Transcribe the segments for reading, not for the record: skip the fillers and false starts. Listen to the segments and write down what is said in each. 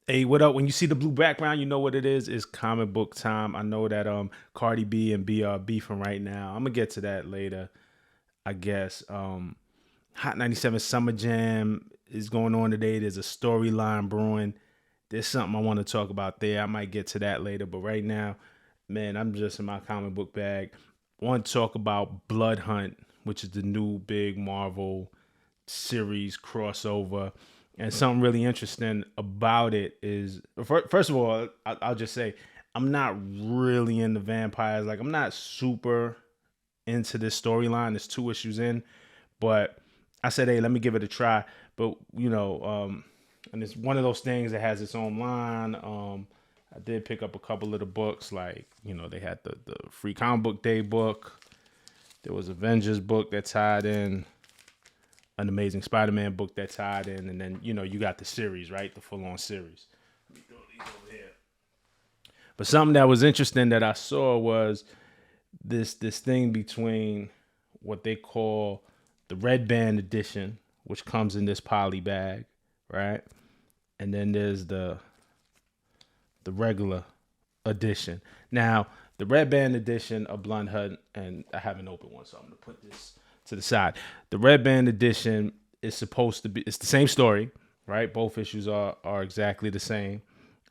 Hey, what up? When you see the blue background, you know what it is. It's comic book time. I know that Cardi B and B are beefing right now. I'm gonna get to that later, I guess. Hot 97 Summer Jam is going on today. There's a storyline brewing. There's something I want to talk about there. I might get to that later, but right now, man, I'm just in my comic book bag. I want to talk about Blood Hunt, which is the new big Marvel series crossover. And something really interesting about it is, first of all, I'll just say I'm not really into vampires. Like, I'm not super into this storyline. There's 2 issues in, but I said, hey, let me give it a try. But and it's one of those things that has its own line. I did pick up a couple of the books, like they had the free comic book day book. There was Avengers book that tied in, an Amazing Spider-Man book that tied in, and then you got the series, right? The full-on series. Let me throw these over here. But something that was interesting that I saw was this thing between what they call the Red Band edition, which comes in this poly bag, right? And then there's the regular edition. Now, the Red Band edition of Blunt Hunt, and I haven't opened one, so I'm gonna put this to the side. The Red Band edition is supposed to be, it's the same story, right? Both issues are exactly the same.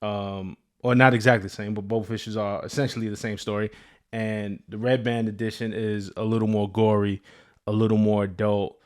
Or not exactly the same, but both issues are essentially the same story. And the Red Band edition is a little more gory, a little more adult,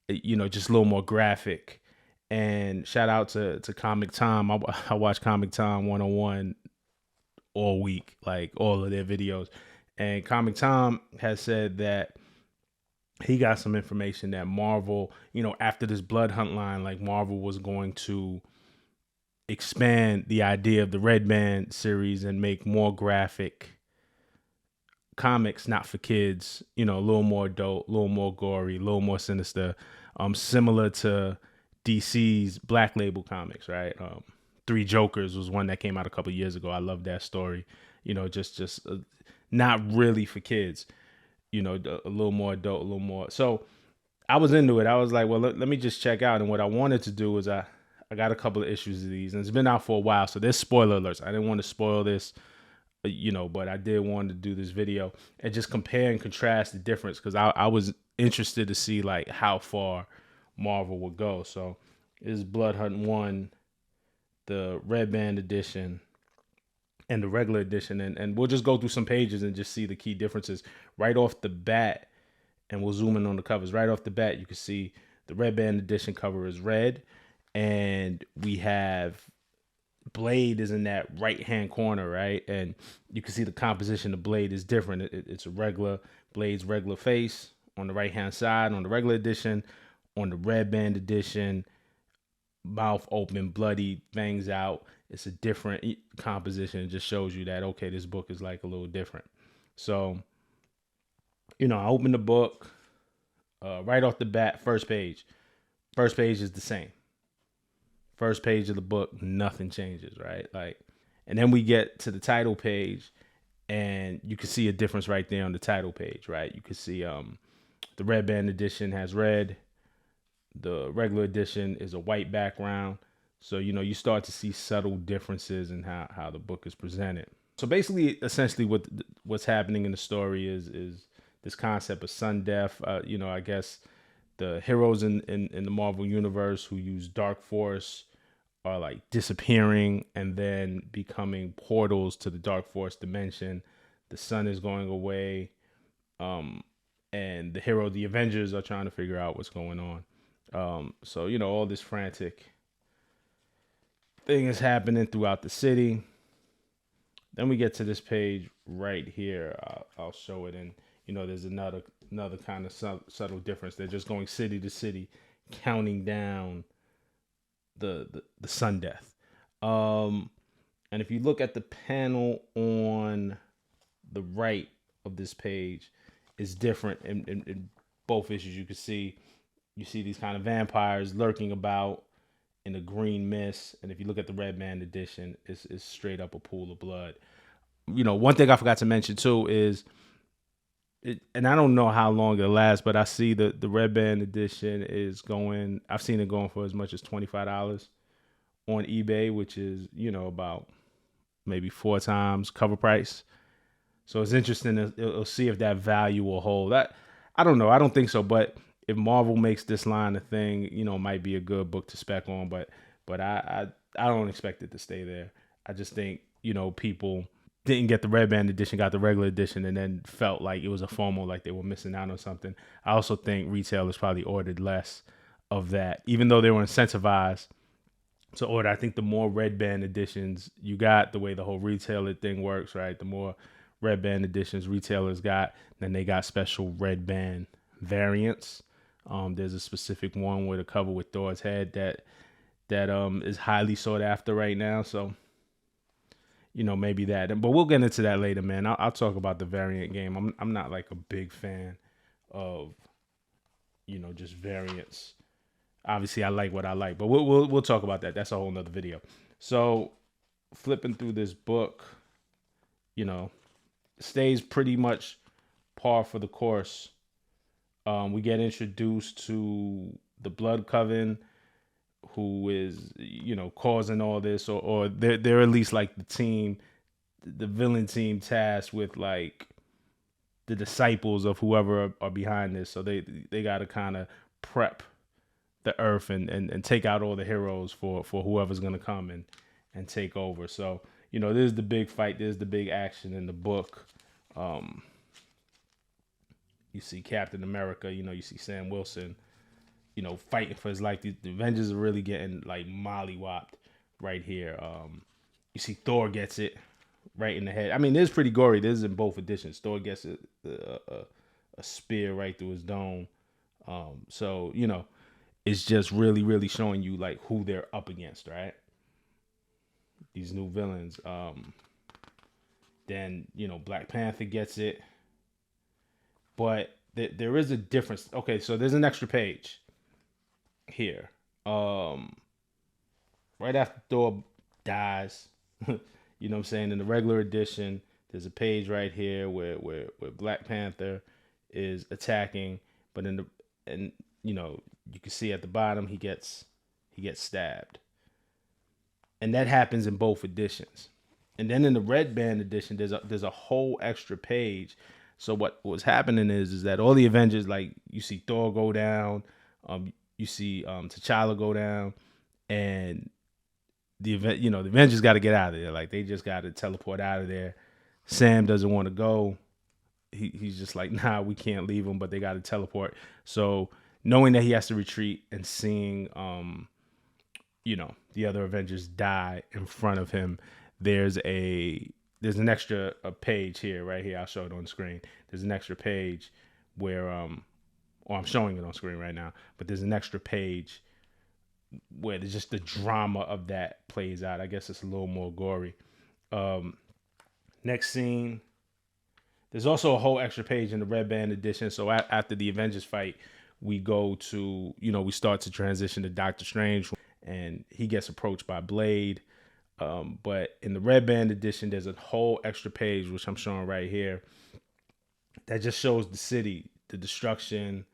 just a little more graphic. And shout out to Comic Time. I watch Comic Time 101 all week, like all of their videos. And Comic Time has said that he got some information that Marvel, after this Blood Hunt line, like Marvel was going to expand the idea of the Red Band series and make more graphic comics, not for kids, a little more adult, a little more gory, a little more sinister, similar to DC's Black Label comics, right? Three Jokers was one that came out a couple years ago. I love that story. Just not really for kids. A little more adult, a little more. So I was into it. I was like, well, let me just check out. And what I wanted to do was I got a couple of issues of these, and it's been out for a while. So there's spoiler alerts. I didn't want to spoil this, but I did want to do this video and just compare and contrast the difference, because I was interested to see like how far Marvel would go. So this is Blood Hunt 1, the Red Band edition, and the regular edition. And we'll just go through some pages and just see the key differences right off the bat. And we'll zoom in on the covers. Right off the bat, you can see the Red Band edition cover is red. And we have Blade is in that right-hand corner, right? And you can see the composition of Blade is different. It's a regular, Blade's regular face on the right-hand side on the regular edition. On the Red Band edition, mouth open, bloody, fangs out. It's a different composition. It just shows you that, okay, this book is like a little different. So, I opened the book right off the bat, first page. First page is the same. First page of the book, nothing changes, right? Like, and then we get to the title page, and you can see a difference right there on the title page, right? You can see the Red Band edition has red. The regular edition is a white background. So, you start to see subtle differences in how the book is presented. So basically, essentially what's happening in the story is this concept of sun death. I guess the heroes in the Marvel universe who use Dark Force are like disappearing and then becoming portals to the Dark Force dimension. The sun is going away. And the Avengers are trying to figure out what's going on. So, all this frantic thing is happening throughout the city. Then we get to this page right here. I'll show it. And, there's another kind of subtle difference. They're just going city to city, counting down the sun death. And if you look at the panel on the right of this page, it's different in both issues. You see these kind of vampires lurking about in the green mist. And if you look at the Red Band edition, it's straight up a pool of blood. One thing I forgot to mention too is, and I don't know how long it'll last, but I see the Red Band edition is going, I've seen it going for as much as $25 on eBay, which is, about maybe 4 times cover price. So it's interesting to it'll see if that value will hold. That I don't know. I don't think so, but if Marvel makes this line a thing, it might be a good book to spec on. But I don't expect it to stay there. I just think people didn't get the red band edition, got the regular edition, and then felt like it was a FOMO, like they were missing out on something. I also think retailers probably ordered less of that, even though they were incentivized to order. I think the more red band editions you got, the way the whole retailer thing works, right? The more red band editions retailers got, then they got special red band variants. There's a specific one with a cover with Thor's head that is highly sought after right now. So maybe that. But we'll get into that later, man. I'll talk about the variant game. I'm not like a big fan of just variants. Obviously, I like what I like, but we'll talk about that. That's a whole nother video. So flipping through this book, stays pretty much par for the course. We get introduced to the Blood Coven, who is causing all this, or they're at least like the team, the villain team tasked with like the disciples of whoever are behind this. So they got to kind of prep the earth and take out all the heroes for whoever's gonna come and take over. So there's the big fight, there's the big action in the book. You see Captain America, you see Sam Wilson, fighting for his life. The Avengers are really getting like mollywopped right here. You see Thor gets it right in the head. I mean, this is pretty gory. This is in both editions. Thor gets a spear right through his dome. So it's just really, really showing you like who they're up against, right? These new villains. Then Black Panther gets it, but there is a difference. Okay, so there's an extra page here. Right after Thor dies, what I'm saying? In the regular edition, there's a page right here where Black Panther is attacking, but you can see at the bottom he gets stabbed. And that happens in both editions. And then in the red band edition, there's a whole extra page. So what was happening is that all the Avengers, like you see Thor go down, you see T'Challa go down, and the Avengers got to get out of there. Like they just got to teleport out of there. Sam doesn't want to go. He's just like, nah, we can't leave him, but they got to teleport. So knowing that he has to retreat and seeing, the other Avengers die in front of him, there's an extra page here, right here. I'll show it on the screen. There's an extra page where, I'm showing it on screen right now, but there's an extra page where there's just the drama of that plays out. I guess it's a little more gory. Next scene. There's also a whole extra page in the red band edition. So after the Avengers fight, we go to, we start to transition to Doctor Strange, and he gets approached by Blade. But in the red band edition, there's a whole extra page, which I'm showing right here, that just shows the city, the destruction,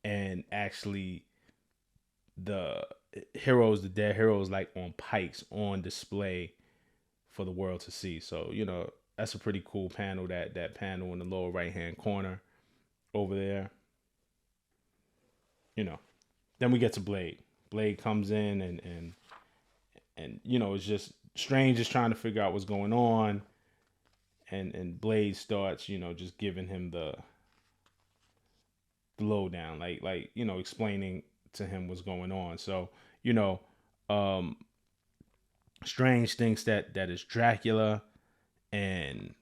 and actually the dead heroes, like on pikes on display for the world to see. So, that's a pretty cool panel, that panel in the lower right-hand corner over there. Then we get to Blade. Blade comes in and it's just Strange is trying to figure out what's going on, and Blade starts, just giving him the lowdown, like explaining to him what's going on. So, Strange thinks that it's Dracula, and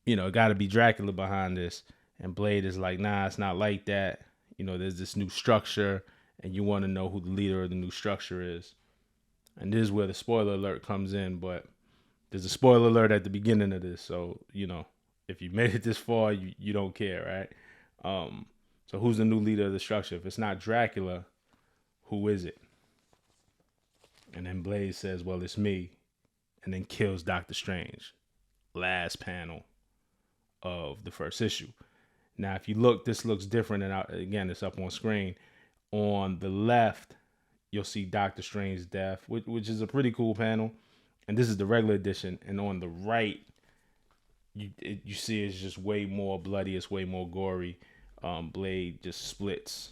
it got to be Dracula behind this. And Blade is like, nah, it's not like that. There's this new structure, and you want to know who the leader of the new structure is. And this is where the spoiler alert comes in, but there's a spoiler alert at the beginning of this. So, if you made it this far, you don't care, right? So who's the new leader of the structure? If it's not Dracula, who is it? And then Blade says, well, it's me, and then kills Doctor Strange. Last panel of the first issue. Now, if you look, this looks different, and again, it's up on screen. On the left, you'll see Doctor Strange's death, which is a pretty cool panel. And this is the regular edition. And on the right, you see it's just way more bloody. It's way more gory. Blade just splits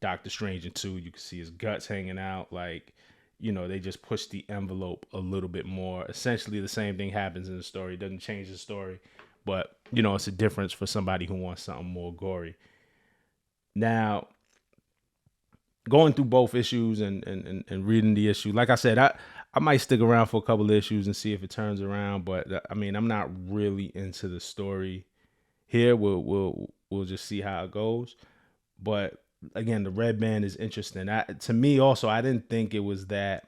Doctor Strange in two. You can see his guts hanging out. Like, they just push the envelope a little bit more. Essentially, the same thing happens in the story. It doesn't change the story, but it's a difference for somebody who wants something more gory. Now, going through both issues and reading the issue, like I said, I might stick around for a couple of issues and see if it turns around. But I mean, I'm not really into the story here. We'll just see how it goes. But again, the red band is interesting. To me, also, I didn't think it was that.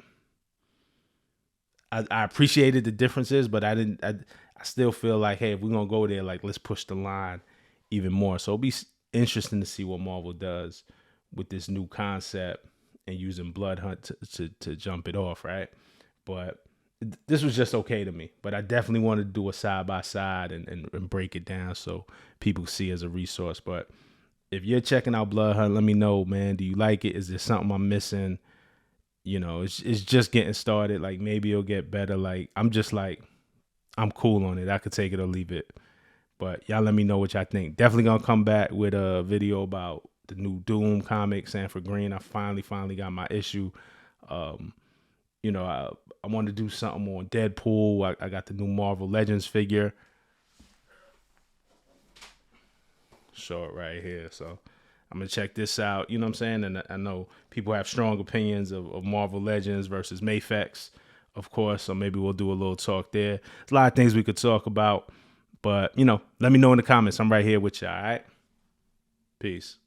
I appreciated the differences, but I didn't. I still feel like, hey, if we're gonna go there, like, let's push the line even more. So it'll be interesting to see what Marvel does with this new concept and using Blood Hunt to jump it off, right? But this was just okay to me. But I definitely wanted to do a side by side and break it down so people see as a resource. But if you're checking out Blood Hunt, let me know, man. Do you like it? Is there something I'm missing? It's just getting started. Like, maybe it'll get better. Like, I'm cool on it. I could take it or leave it. But y'all let me know what y'all think. Definitely gonna come back with a video about the new Doom comic, Sanford Green. I finally got my issue. I want to do something on Deadpool. I got the new Marvel Legends figure. Short right here. So I'm going to check this out. You know what I'm saying? And I know people have strong opinions of Marvel Legends versus Mafex, of course. So maybe we'll do a little talk there. There's a lot of things we could talk about. But, let me know in the comments. I'm right here with you, all right? Peace.